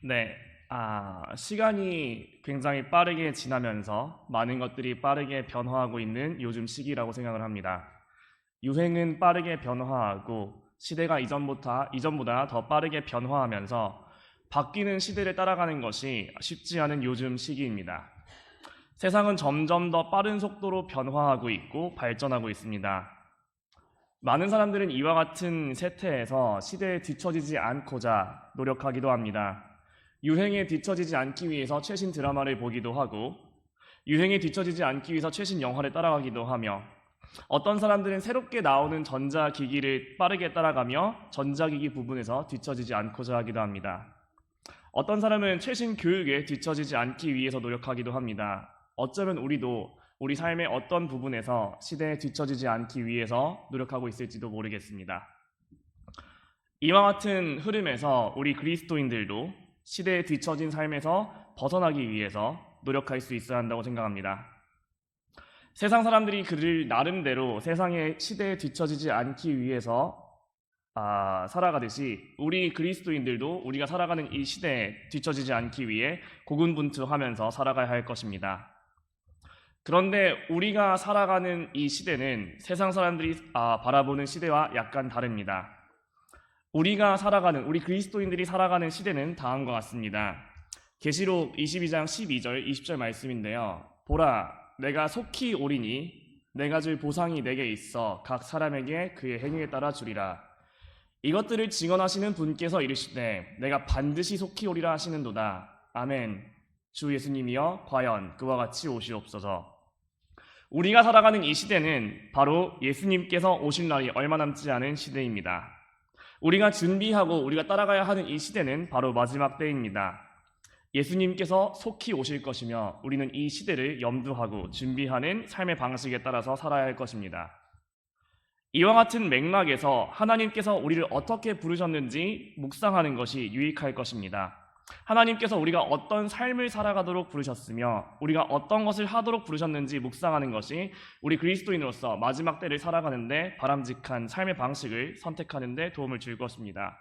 네, 시간이 굉장히 빠르게 지나면서 많은 것들이 빠르게 변화하고 있는 요즘 시기라고 생각을 합니다. 유행은 빠르게 변화하고 시대가 이전보다 더 빠르게 변화하면서 바뀌는 시대를 따라가는 것이 쉽지 않은 요즘 시기입니다. 세상은 점점 더 빠른 속도로 변화하고 있고 발전하고 있습니다. 많은 사람들은 이와 같은 세태에서 시대에 뒤처지지 않고자 노력하기도 합니다. 유행에 뒤처지지 않기 위해서 최신 드라마를 보기도 하고, 유행에 뒤처지지 않기 위해서 최신 영화를 따라가기도 하며, 어떤 사람들은 새롭게 나오는 전자기기를 빠르게 따라가며 전자기기 부분에서 뒤처지지 않고자 하기도 합니다. 어떤 사람은 최신 교육에 뒤처지지 않기 위해서 노력하기도 합니다. 어쩌면 우리도 우리 삶의 어떤 부분에서 시대에 뒤처지지 않기 위해서 노력하고 있을지도 모르겠습니다. 이와 같은 흐름에서 우리 그리스도인들도 시대에 뒤처진 삶에서 벗어나기 위해서 노력할 수 있어야 한다고 생각합니다. 세상 사람들이 그를 나름대로 세상의 시대에 뒤처지지 않기 위해서 살아가듯이 우리 그리스도인들도 우리가 살아가는 이 시대에 뒤처지지 않기 위해 고군분투하면서 살아가야 할 것입니다. 그런데 우리가 살아가는 이 시대는 세상 사람들이 바라보는 시대와 약간 다릅니다. 우리 그리스도인들이 살아가는 시대는 다음과 같습니다. 계시록 22장 12절, 20절 말씀인데요. 보라, 내가 속히 오리니 내가 줄 보상이 내게 있어 각 사람에게 그의 행위에 따라 주리라. 이것들을 증언하시는 분께서 이르시되 내가 반드시 속히 오리라 하시는도다. 아멘. 주 예수님이여 과연 그와 같이 오시옵소서. 우리가 살아가는 이 시대는 바로 예수님께서 오실 날이 얼마 남지 않은 시대입니다. 우리가 준비하고 우리가 따라가야 하는 이 시대는 바로 마지막 때입니다. 예수님께서 속히 오실 것이며 우리는 이 시대를 염두하고 준비하는 삶의 방식에 따라서 살아야 할 것입니다. 이와 같은 맥락에서 하나님께서 우리를 어떻게 부르셨는지 묵상하는 것이 유익할 것입니다. 하나님께서 우리가 어떤 삶을 살아가도록 부르셨으며 우리가 어떤 것을 하도록 부르셨는지 묵상하는 것이 우리 그리스도인으로서 마지막 때를 살아가는데 바람직한 삶의 방식을 선택하는 데 도움을 줄 것입니다.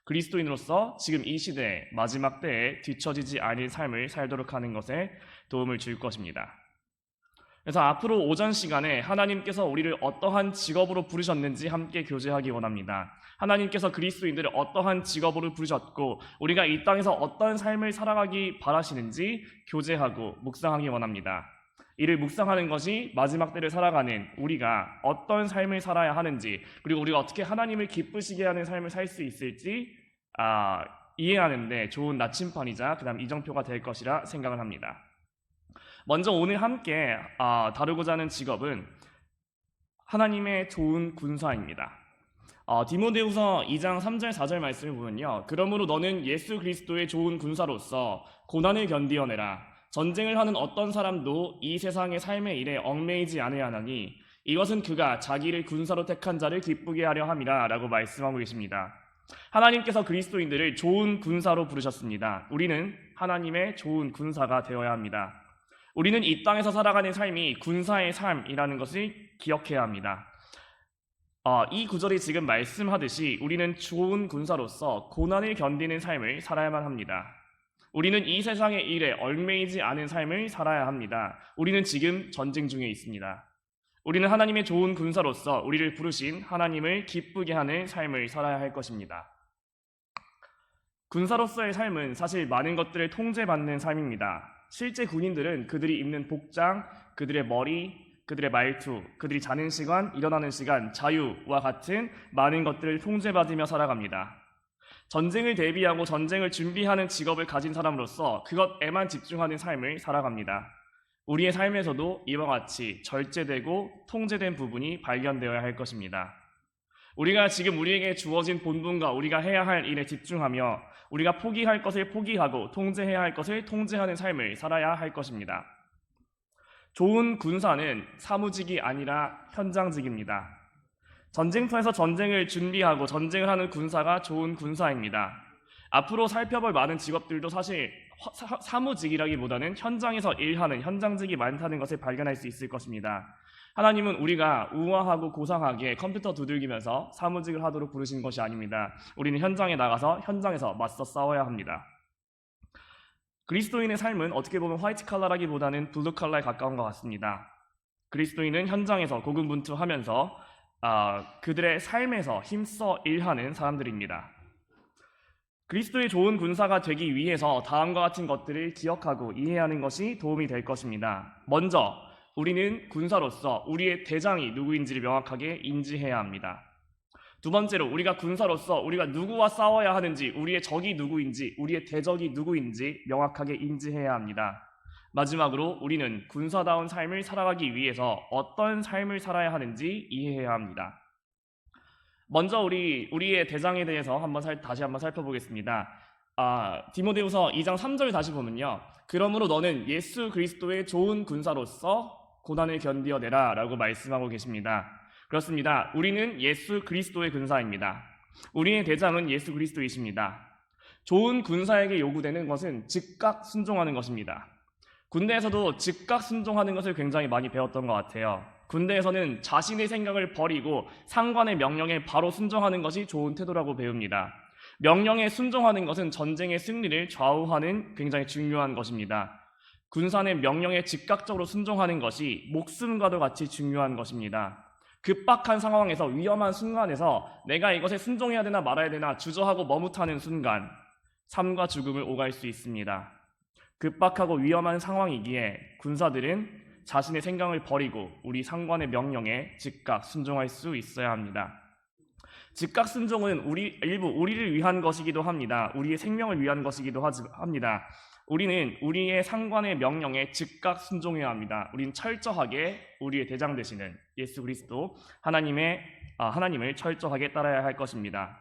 그리스도인으로서 지금 이 시대의 마지막 때에 뒤처지지 않을 삶을 살도록 하는 것에 도움을 줄 것입니다. 그래서 앞으로 오전 시간에 하나님께서 우리를 어떠한 직업으로 부르셨는지 함께 교제하기 원합니다. 하나님께서 그리스도인들을 어떠한 직업으로 부르셨고 우리가 이 땅에서 어떤 삶을 살아가기 바라시는지 교제하고 묵상하기 원합니다. 이를 묵상하는 것이 마지막 때를 살아가는 우리가 어떤 삶을 살아야 하는지, 그리고 우리가 어떻게 하나님을 기쁘시게 하는 삶을 살 수 있을지 이해하는 데 좋은 나침판이자 그다음 이정표가 될 것이라 생각을 합니다. 먼저 오늘 함께 다루고자 하는 직업은 하나님의 좋은 군사입니다. 디모데후서 2장 3절 4절 말씀을 보면요, 그러므로 너는 예수 그리스도의 좋은 군사로서 고난을 견디어내라. 전쟁을 하는 어떤 사람도 이 세상의 삶의 일에 얽매이지 않아야 하나니 이것은 그가 자기를 군사로 택한 자를 기쁘게 하려 함이라 라고 말씀하고 계십니다. 하나님께서 그리스도인들을 좋은 군사로 부르셨습니다. 우리는 하나님의 좋은 군사가 되어야 합니다. 우리는 이 땅에서 살아가는 삶이 군사의 삶이라는 것을 기억해야 합니다. 이 구절이 지금 말씀하듯이 우리는 좋은 군사로서 고난을 견디는 삶을 살아야만 합니다. 우리는 이 세상의 일에 얽매이지 않은 삶을 살아야 합니다. 우리는 지금 전쟁 중에 있습니다. 우리는 하나님의 좋은 군사로서 우리를 부르신 하나님을 기쁘게 하는 삶을 살아야 할 것입니다. 군사로서의 삶은 사실 많은 것들을 통제받는 삶입니다. 실제 군인들은 그들이 입는 복장, 그들의 머리, 그들의 말투, 그들이 자는 시간, 일어나는 시간, 자유와 같은 많은 것들을 통제받으며 살아갑니다. 전쟁을 대비하고 전쟁을 준비하는 직업을 가진 사람으로서 그것에만 집중하는 삶을 살아갑니다. 우리의 삶에서도 이와 같이 절제되고 통제된 부분이 발견되어야 할 것입니다. 우리가 지금 우리에게 주어진 본분과 우리가 해야 할 일에 집중하며 우리가 포기할 것을 포기하고 통제해야 할 것을 통제하는 삶을 살아야 할 것입니다. 좋은 군사는 사무직이 아니라 현장직입니다. 전쟁터에서 전쟁을 준비하고 전쟁을 하는 군사가 좋은 군사입니다. 앞으로 살펴볼 많은 직업들도 사실 사무직이라기보다는 현장에서 일하는 현장직이 많다는 것을 발견할 수 있을 것입니다. 하나님은 우리가 우아하고 고상하게 컴퓨터 두들기면서 사무직을 하도록 부르신 것이 아닙니다. 우리는 현장에 나가서 현장에서 맞서 싸워야 합니다. 그리스도인의 삶은 어떻게 보면 화이트 칼라라기보다는 블루 칼라에 가까운 것 같습니다. 그리스도인은 현장에서 고군분투하면서 그들의 삶에서 힘써 일하는 사람들입니다. 그리스도의 좋은 군사가 되기 위해서 다음과 같은 것들을 기억하고 이해하는 것이 도움이 될 것입니다. 먼저 우리는 군사로서 우리의 대장이 누구인지를 명확하게 인지해야 합니다. 두 번째로 우리가 군사로서 우리가 누구와 싸워야 하는지, 우리의 적이 누구인지, 우리의 대적이 누구인지 명확하게 인지해야 합니다. 마지막으로 우리는 군사다운 삶을 살아가기 위해서 어떤 삶을 살아야 하는지 이해해야 합니다. 먼저 우리의 대장에 대해서 다시 한번 살펴보겠습니다. 디모데후서 2장 3절 다시 보면요. 그러므로 너는 예수 그리스도의 좋은 군사로서 고난을 견디어내라 라고 말씀하고 계십니다. 그렇습니다. 우리는 예수 그리스도의 군사입니다. 우리의 대장은 예수 그리스도이십니다. 좋은 군사에게 요구되는 것은 즉각 순종하는 것입니다. 군대에서도 즉각 순종하는 것을 굉장히 많이 배웠던 것 같아요. 군대에서는 자신의 생각을 버리고 상관의 명령에 바로 순종하는 것이 좋은 태도라고 배웁니다. 명령에 순종하는 것은 전쟁의 승리를 좌우하는 굉장히 중요한 것입니다. 군사는 명령에 즉각적으로 순종하는 것이 목숨과도 같이 중요한 것입니다. 급박한 상황에서 위험한 순간에서 내가 이것에 순종해야 되나 말아야 되나 주저하고 머뭇하는 순간 삶과 죽음을 오갈 수 있습니다. 급박하고 위험한 상황이기에 군사들은 자신의 생각을 버리고 우리 상관의 명령에 즉각 순종할 수 있어야 합니다. 즉각 순종은 일부 우리를 위한 것이기도 합니다. 우리의 생명을 위한 것이기도 합니다. 우리는 우리의 상관의 명령에 즉각 순종해야 합니다. 우리는 철저하게 우리의 대장 되시는 예수 그리스도 하나님을 철저하게 따라야 할 것입니다.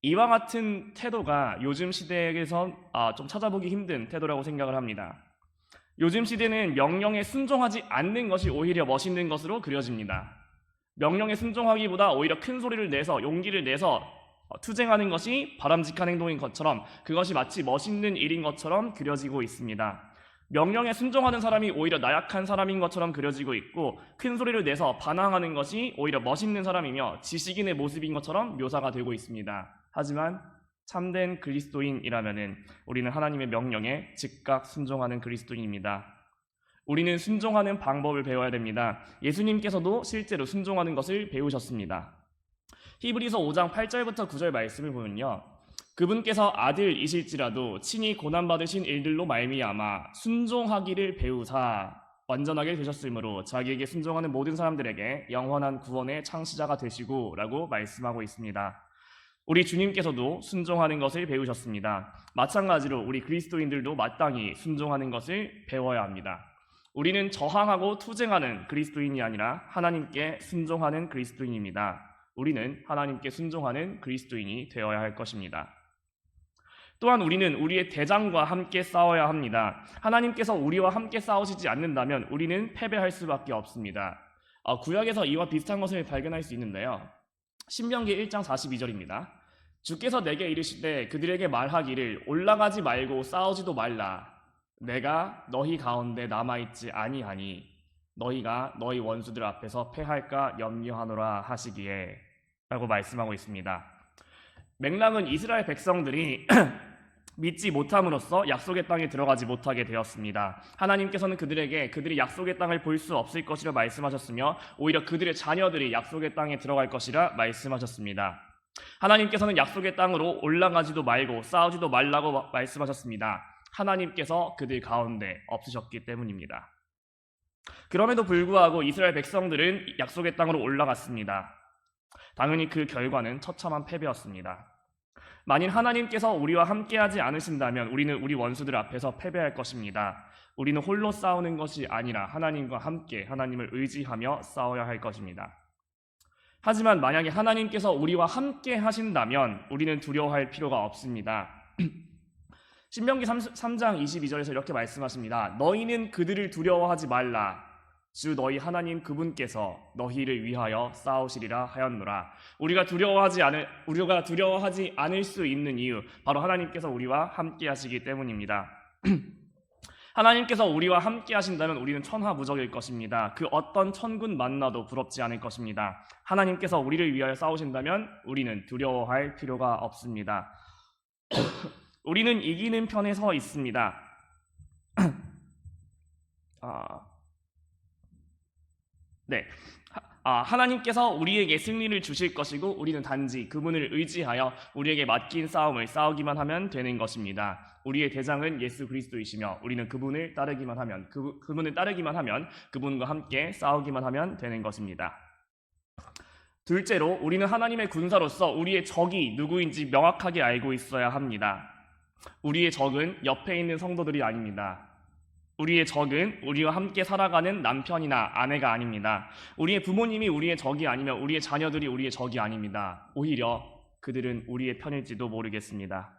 이와 같은 태도가 요즘 시대에서 좀 찾아보기 힘든 태도라고 생각을 합니다. 요즘 시대는 명령에 순종하지 않는 것이 오히려 멋있는 것으로 그려집니다. 명령에 순종하기보다 오히려 큰 소리를 내서 용기를 내서 투쟁하는 것이 바람직한 행동인 것처럼, 그것이 마치 멋있는 일인 것처럼 그려지고 있습니다. 명령에 순종하는 사람이 오히려 나약한 사람인 것처럼 그려지고 있고, 큰 소리를 내서 반항하는 것이 오히려 멋있는 사람이며 지식인의 모습인 것처럼 묘사가 되고 있습니다. 하지만 참된 그리스도인이라면 우리는 하나님의 명령에 즉각 순종하는 그리스도인입니다. 우리는 순종하는 방법을 배워야 됩니다. 예수님께서도 실제로 순종하는 것을 배우셨습니다. 히브리서 5장 8절부터 9절 말씀을 보면요. 그분께서 아들이실지라도 친히 고난받으신 일들로 말미암아 순종하기를 배우사 완전하게 되셨으므로 자기에게 순종하는 모든 사람들에게 영원한 구원의 창시자가 되시고 라고 말씀하고 있습니다. 우리 주님께서도 순종하는 것을 배우셨습니다. 마찬가지로 우리 그리스도인들도 마땅히 순종하는 것을 배워야 합니다. 우리는 저항하고 투쟁하는 그리스도인이 아니라 하나님께 순종하는 그리스도인입니다. 우리는 하나님께 순종하는 그리스도인이 되어야 할 것입니다. 또한 우리는 우리의 대장과 함께 싸워야 합니다. 하나님께서 우리와 함께 싸우시지 않는다면 우리는 패배할 수밖에 없습니다. 구약에서 이와 비슷한 것을 발견할 수 있는데요. 신명기 1장 42절입니다. 주께서 내게 이르시되 그들에게 말하기를 올라가지 말고 싸우지도 말라. 내가 너희 가운데 남아있지 아니하니 너희가 너희 원수들 앞에서 패할까 염려하노라 하시기에 라고 말씀하고 있습니다. 맥락은 이스라엘 백성들이 믿지 못함으로써 약속의 땅에 들어가지 못하게 되었습니다. 하나님께서는 그들이 약속의 땅을 볼 수 없을 것이라 말씀하셨으며 오히려 그들의 자녀들이 약속의 땅에 들어갈 것이라 말씀하셨습니다. 하나님께서는 약속의 땅으로 올라가지도 말고 싸우지도 말라고 말씀하셨습니다. 하나님께서 그들 가운데 없으셨기 때문입니다. 그럼에도 불구하고 이스라엘 백성들은 약속의 땅으로 올라갔습니다. 당연히 그 결과는 처참한 패배였습니다. 만일 하나님께서 우리와 함께하지 않으신다면 우리는 우리 원수들 앞에서 패배할 것입니다. 우리는 홀로 싸우는 것이 아니라 하나님과 함께 하나님을 의지하며 싸워야 할 것입니다. 하지만 만약에 하나님께서 우리와 함께 하신다면 우리는 두려워할 필요가 없습니다. 신명기 3장 22절에서 이렇게 말씀하십니다. 너희는 그들을 두려워하지 말라. 주 너희 하나님 그분께서 너희를 위하여 싸우시리라 하였노라. 우리가 두려워하지 않을 수 있는 이유, 바로 하나님께서 우리와 함께 하시기 때문입니다. 하나님께서 우리와 함께 하신다면 우리는 천하무적일 것입니다. 그 어떤 천군 만나도 부럽지 않을 것입니다. 하나님께서 우리를 위하여 싸우신다면 우리는 두려워할 필요가 없습니다. 우리는 이기는 편에 서 있습니다. 네. 하나님께서 우리에게 승리를 주실 것이고 우리는 단지 그분을 의지하여 우리에게 맡긴 싸움을 싸우기만 하면 되는 것입니다. 우리의 대장은 예수 그리스도이시며 우리는 그분을 따르기만 하면 그분을 따르기만 하면 그분과 함께 싸우기만 하면 되는 것입니다. 둘째로 우리는 하나님의 군사로서 우리의 적이 누구인지 명확하게 알고 있어야 합니다. 우리의 적은 옆에 있는 성도들이 아닙니다. 우리의 적은 우리와 함께 살아가는 남편이나 아내가 아닙니다. 우리의 부모님이 우리의 적이 아니면 우리의 자녀들이 우리의 적이 아닙니다. 오히려 그들은 우리의 편일지도 모르겠습니다.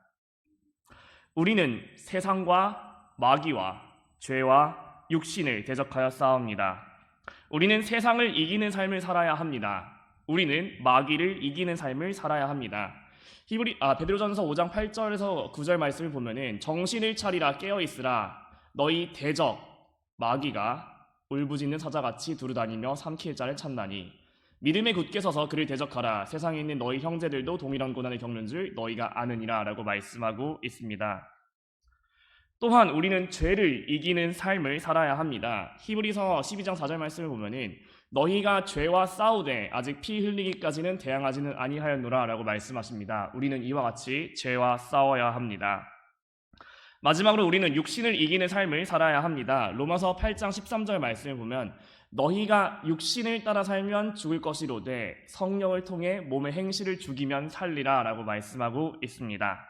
우리는 세상과 마귀와 죄와 육신을 대적하여 싸웁니다. 우리는 세상을 이기는 삶을 살아야 합니다. 우리는 마귀를 이기는 삶을 살아야 합니다. 베드로전서 5장 8절에서 9절 말씀을 보면은 정신을 차리라 깨어 있으라 너희 대적 마귀가 울부짖는 사자같이 두루다니며 삼킬 자를 찾나니 믿음에 굳게 서서 그를 대적하라 세상에 있는 너희 형제들도 동일한 고난을 겪는 줄 너희가 아느니라 라고 말씀하고 있습니다. 또한 우리는 죄를 이기는 삶을 살아야 합니다. 히브리서 12장 4절 말씀을 보면은 너희가 죄와 싸우되 아직 피 흘리기까지는 대항하지는 아니하였노라 라고 말씀하십니다. 우리는 이와 같이 죄와 싸워야 합니다. 마지막으로 우리는 육신을 이기는 삶을 살아야 합니다. 로마서 8장 13절 말씀을 보면 너희가 육신을 따라 살면 죽을 것이로되 성령을 통해 몸의 행실을 죽이면 살리라 라고 말씀하고 있습니다.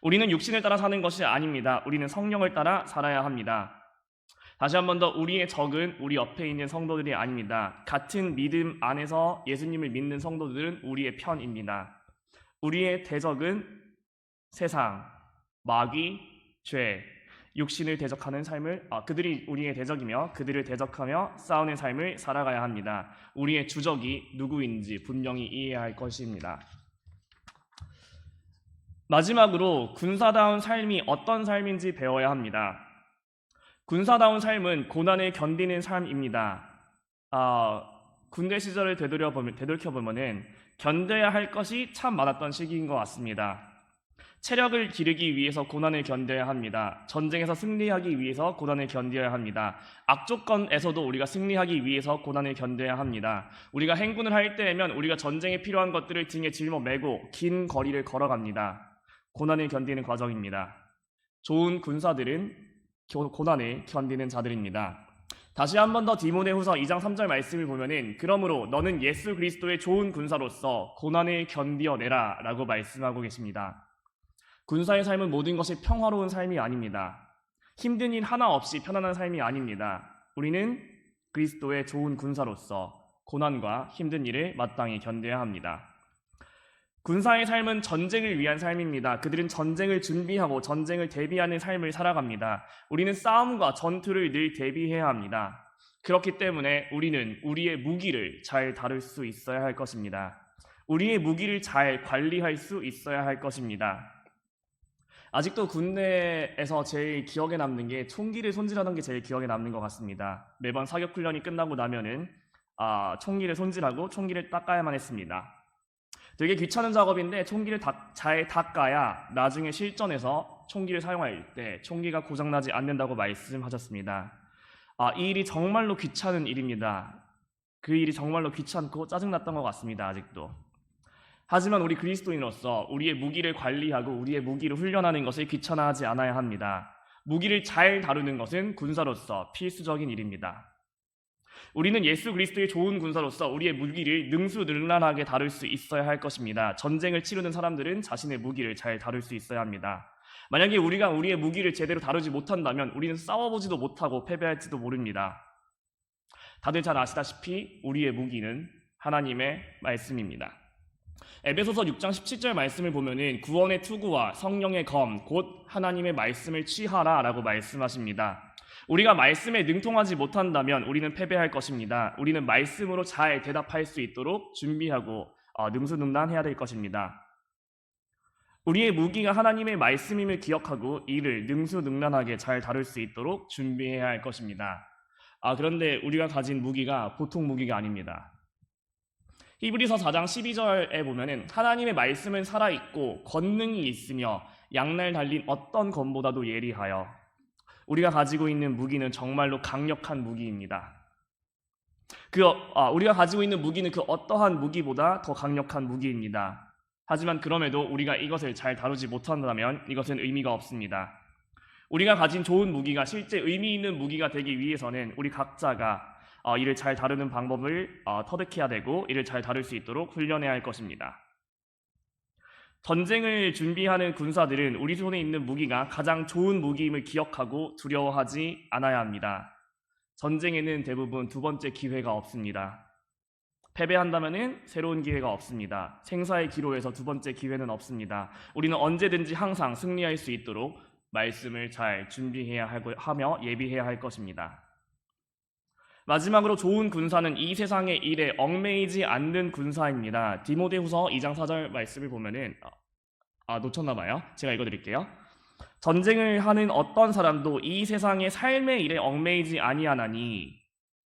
우리는 육신을 따라 사는 것이 아닙니다. 우리는 성령을 따라 살아야 합니다. 다시 한 번 더 우리의 적은 우리 옆에 있는 성도들이 아닙니다. 같은 믿음 안에서 예수님을 믿는 성도들은 우리의 편입니다. 우리의 대적은 세상, 마귀, 죄, 육신을 대적하는 삶을 그들이 우리의 대적이며 그들을 대적하며 싸우는 삶을 살아가야 합니다. 우리의 주적이 누구인지 분명히 이해해야 할 것입니다. 마지막으로 군사다운 삶이 어떤 삶인지 배워야 합니다. 군사다운 삶은 고난을 견디는 삶입니다. 군대 시절을 되돌이켜보면 견뎌야 할 것이 참 많았던 시기인 것 같습니다. 체력을 기르기 위해서 고난을 견뎌야 합니다. 전쟁에서 승리하기 위해서 고난을 견뎌야 합니다. 악조건에서도 우리가 승리하기 위해서 고난을 견뎌야 합니다. 우리가 행군을 할 때면 우리가 전쟁에 필요한 것들을 등에 짊어매고 긴 거리를 걸어갑니다. 고난을 견디는 과정입니다. 좋은 군사들은 고난을 견디는 자들입니다. 다시 한 번 더 디모데후서 2장 3절 말씀을 보면은 그러므로 너는 예수 그리스도의 좋은 군사로서 고난을 견디어내라 라고 말씀하고 계십니다. 군사의 삶은 모든 것이 평화로운 삶이 아닙니다. 힘든 일 하나 없이 편안한 삶이 아닙니다. 우리는 그리스도의 좋은 군사로서 고난과 힘든 일을 마땅히 견뎌야 합니다. 군사의 삶은 전쟁을 위한 삶입니다. 그들은 전쟁을 준비하고 전쟁을 대비하는 삶을 살아갑니다. 우리는 싸움과 전투를 늘 대비해야 합니다. 그렇기 때문에 우리는 우리의 무기를 잘 다룰 수 있어야 할 것입니다. 우리의 무기를 잘 관리할 수 있어야 할 것입니다. 아직도 군대에서 제일 기억에 남는 게 총기를 손질하는 게 제일 기억에 남는 것 같습니다. 매번 사격 훈련이 끝나고 나면은 총기를 손질하고 총기를 닦아야만 했습니다. 되게 귀찮은 작업인데 총기를 잘 닦아야 나중에 실전에서 총기를 사용할 때 총기가 고장나지 않는다고 말씀하셨습니다. 이 일이 정말로 귀찮은 일입니다. 그 일이 정말로 귀찮고 짜증났던 것 같습니다. 아직도. 하지만 우리 그리스도인으로서 우리의 무기를 관리하고 우리의 무기를 훈련하는 것을 귀찮아하지 않아야 합니다. 무기를 잘 다루는 것은 군사로서 필수적인 일입니다. 우리는 예수 그리스도의 좋은 군사로서 우리의 무기를 능수능란하게 다룰 수 있어야 할 것입니다. 전쟁을 치르는 사람들은 자신의 무기를 잘 다룰 수 있어야 합니다. 만약에 우리가 우리의 무기를 제대로 다루지 못한다면 우리는 싸워보지도 못하고 패배할지도 모릅니다. 다들 잘 아시다시피 우리의 무기는 하나님의 말씀입니다. 에베소서 6장 17절 말씀을 보면은 구원의 투구와 성령의 검 곧 하나님의 말씀을 취하라 라고 말씀하십니다. 우리가 말씀에 능통하지 못한다면 우리는 패배할 것입니다. 우리는 말씀으로 잘 대답할 수 있도록 준비하고 능수능란해야 될 것입니다. 우리의 무기가 하나님의 말씀임을 기억하고 이를 능수능란하게 잘 다룰 수 있도록 준비해야 할 것입니다. 그런데 우리가 가진 무기가 보통 무기가 아닙니다. 히브리서 4장 12절에 보면은 하나님의 말씀은 살아있고 권능이 있으며 양날 달린 어떤 검보다도 예리하여 우리가 가지고 있는 무기는 정말로 강력한 무기입니다. 우리가 가지고 있는 무기는 그 어떠한 무기보다 더 강력한 무기입니다. 하지만 그럼에도 우리가 이것을 잘 다루지 못한다면 이것은 의미가 없습니다. 우리가 가진 좋은 무기가 실제 의미 있는 무기가 되기 위해서는 우리 각자가 이를 잘 다루는 방법을 터득해야 되고 이를 잘 다룰 수 있도록 훈련해야 할 것입니다. 전쟁을 준비하는 군사들은 우리 손에 있는 무기가 가장 좋은 무기임을 기억하고 두려워하지 않아야 합니다. 전쟁에는 대부분 두 번째 기회가 없습니다. 패배한다면 새로운 기회가 없습니다. 생사의 기로에서 두 번째 기회는 없습니다. 우리는 언제든지 항상 승리할 수 있도록 말씀을 잘 준비해야 하며 예비해야 할 것입니다. 마지막으로 좋은 군사는 이 세상의 일에 얽매이지 않는 군사입니다. 디모데후서 2장 4절 말씀을 보면은 놓쳤나봐요. 제가 읽어드릴게요. 전쟁을 하는 어떤 사람도 이 세상의 삶의 일에 얽매이지 아니하나니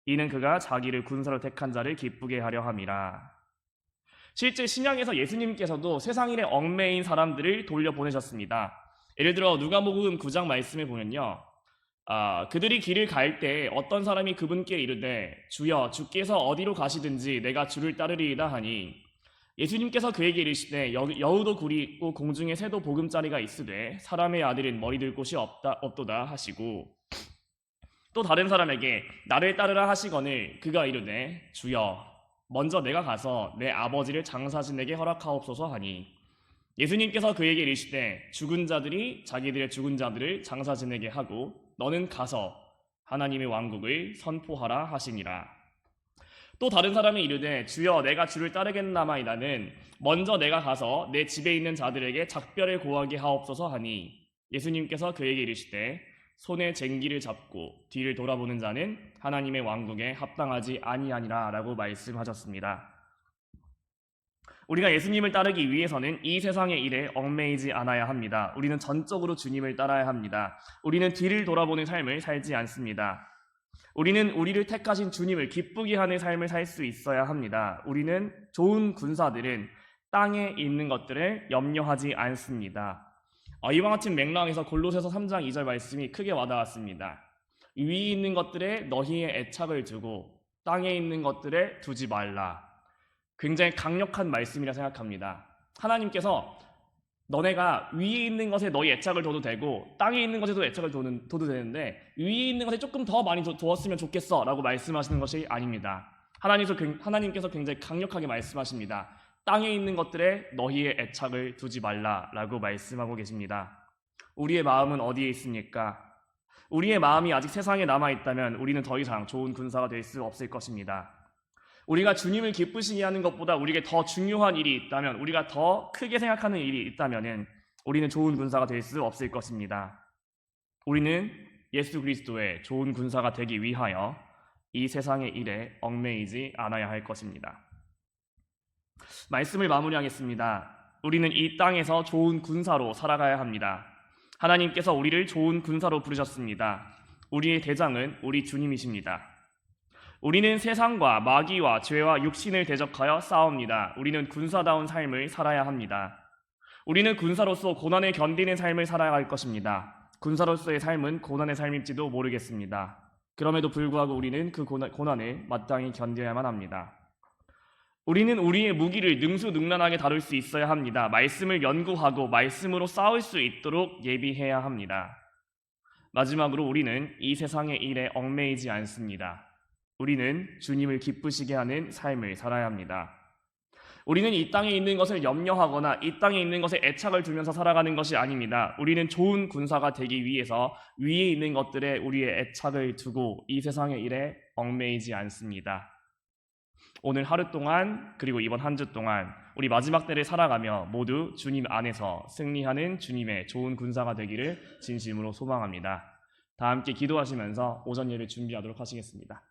이는 그가 자기를 군사로 택한 자를 기쁘게 하려 함이라. 실제 신약에서 예수님께서도 세상 일에 얽매인 사람들을 돌려보내셨습니다. 예를 들어 누가복음 9장 말씀에 보면요, 그들이 길을 갈 때 어떤 사람이 그분께 이르되 주여 주께서 어디로 가시든지 내가 주를 따르리이다 하니 예수님께서 그에게 이르시되 여우도 굴이 있고 공중에 새도 보금자리가 있으되 사람의 아들은 머리 들 곳이 없도다 하시고, 또 다른 사람에게 나를 따르라 하시거늘 그가 이르되 주여 먼저 내가 가서 내 아버지를 장사진에게 허락하옵소서 하니 예수님께서 그에게 이르시되 죽은 자들이 자기들의 죽은 자들을 장사진에게 하고 너는 가서 하나님의 왕국을 선포하라 하시니라. 또 다른 사람이 이르되 주여 내가 주를 따르겠나마이다는 먼저 내가 가서 내 집에 있는 자들에게 작별을 고하게 하옵소서 하니 예수님께서 그에게 이르시되 손에 쟁기를 잡고 뒤를 돌아보는 자는 하나님의 왕국에 합당하지 아니하니라 라고 말씀하셨습니다. 우리가 예수님을 따르기 위해서는 이 세상의 일에 얽매이지 않아야 합니다. 우리는 전적으로 주님을 따라야 합니다. 우리는 뒤를 돌아보는 삶을 살지 않습니다. 우리는 우리를 택하신 주님을 기쁘게 하는 삶을 살 수 있어야 합니다. 우리는 좋은 군사들은 땅에 있는 것들을 염려하지 않습니다. 이와 같은 맥락에서 골로새서 3장 2절 말씀이 크게 와닿았습니다. 위에 있는 것들에 너희의 애착을 두고 땅에 있는 것들에 두지 말라. 굉장히 강력한 말씀이라 생각합니다. 하나님께서 너네가 위에 있는 것에 너희 애착을 둬도 되고 땅에 있는 것에도 애착을 둬도 되는데 위에 있는 것에 조금 더 많이 두었으면 좋겠어 라고 말씀하시는 것이 아닙니다. 하나님께서 굉장히 강력하게 말씀하십니다. 땅에 있는 것들에 너희의 애착을 두지 말라 라고 말씀하고 계십니다. 우리의 마음은 어디에 있습니까? 우리의 마음이 아직 세상에 남아있다면 우리는 더 이상 좋은 군사가 될 수 없을 것입니다. 우리가 주님을 기쁘시게 하는 것보다 우리에게 더 중요한 일이 있다면, 우리가 더 크게 생각하는 일이 있다면 우리는 좋은 군사가 될 수 없을 것입니다. 우리는 예수 그리스도의 좋은 군사가 되기 위하여 이 세상의 일에 얽매이지 않아야 할 것입니다. 말씀을 마무리하겠습니다. 우리는 이 땅에서 좋은 군사로 살아가야 합니다. 하나님께서 우리를 좋은 군사로 부르셨습니다. 우리의 대장은 우리 주님이십니다. 우리는 세상과 마귀와 죄와 육신을 대적하여 싸웁니다. 우리는 군사다운 삶을 살아야 합니다. 우리는 군사로서 고난을 견디는 삶을 살아야 할 것입니다. 군사로서의 삶은 고난의 삶일지도 모르겠습니다. 그럼에도 불구하고 우리는 그 고난을 마땅히 견뎌야만 합니다. 우리는 우리의 무기를 능수능란하게 다룰 수 있어야 합니다. 말씀을 연구하고 말씀으로 싸울 수 있도록 예비해야 합니다. 마지막으로 우리는 이 세상의 일에 얽매이지 않습니다. 우리는 주님을 기쁘시게 하는 삶을 살아야 합니다. 우리는 이 땅에 있는 것을 염려하거나 이 땅에 있는 것에 애착을 두면서 살아가는 것이 아닙니다. 우리는 좋은 군사가 되기 위해서 위에 있는 것들에 우리의 애착을 두고 이 세상의 일에 얽매이지 않습니다. 오늘 하루 동안 그리고 이번 한 주 동안 우리 마지막 때를 살아가며 모두 주님 안에서 승리하는 주님의 좋은 군사가 되기를 진심으로 소망합니다. 다 함께 기도하시면서 오전 예를 준비하도록 하시겠습니다.